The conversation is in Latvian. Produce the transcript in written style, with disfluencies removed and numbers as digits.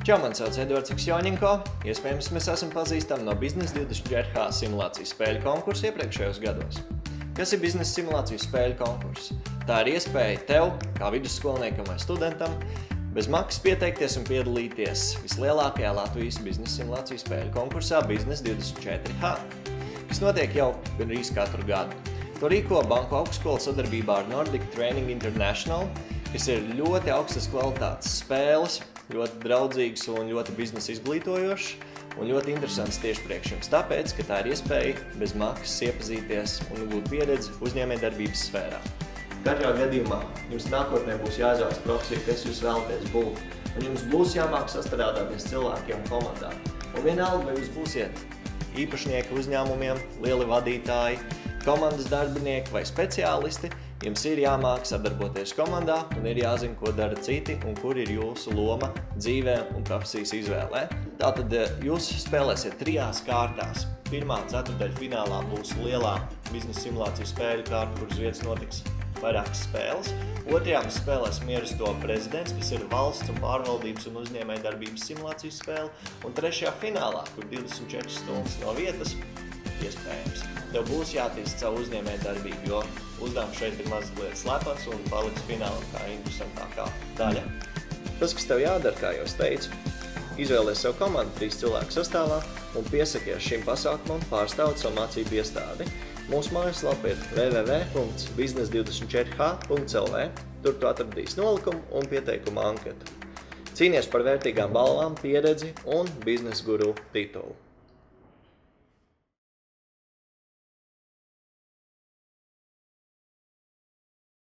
Čau, man sauc Edvards Joņinko. Iespējams, mēs esam pazīstami no Biznesa 24H simulācijas spēļu konkursa iepriekšējos gados. Kas ir biznesa simulācijas spēļu konkurss? Tā ir iespēja tev, kā vidusskolniekam vai studentam, bez maksas pieteikties un piedalīties vislielākajā Latvijas biznesa simulācijas spēļu konkursā Biznesa 24H, kas notiek jau gandrīz katru gadu. To rīko Banku augstskola sadarbībā ar Nordic Training International, kas ir ļoti augstas kvalitātes spēles, ļoti draudzīgs un ļoti biznesa izglītojošs un ļoti interesants tieši priekš jums, tāpēc, ka tā ir iespēja bez maksas iepazīties un gūt pieredzi uzņēmējdarbības sfērā. Katrā gadījumā jums nākotnē būs jāizvēlas profesija, kas jūs vēlaties būt, un jums būs jāmāk sastrādāties cilvēkiem komandā. Un vienalga, vai jūs būsiet īpašnieki uzņēmumiem, lieli vadītāji, komandas darbinieki vai speciālisti, jums ir jāmāk sadarboties komandā un ir jāzina, ko dara citi un kur ir jūsu loma dzīvē un profesijas izvēlē. Tātad jūs spēlēsiet 3 kārtās. Pirmā ceturtdaļfinālā būs lielā biznesa simulācijas spēļu kārta, kuras vietas notiks vairākas spēles. Otrajā mēs spēlēsim Ierasto prezidents, kas ir valsts un pārvaldības un uzņēmējdarbības simulācijas spēle. Un trešajā finālā, kur 24 stundas no vietas, iespējams, tev būs jātīst savu uzņēmējdarbību, jo uzdevums šeit ir mazliet slepens un paliks finālam kā interesantākā daļa. Tas, kas tev jādara, kā jau es teicu, izvēlies savu komandu 3 cilvēku sastāvā un piesakies šim pasākumam pārstāvot savu mācību iestādi. Mūsu mājaslapa ir www.biznes24h.lv. Tur tu atradīsi nolikumu un pieteikumu anketu. Cīnies par vērtīgām balvām, pieredzi un biznesa guru titulu.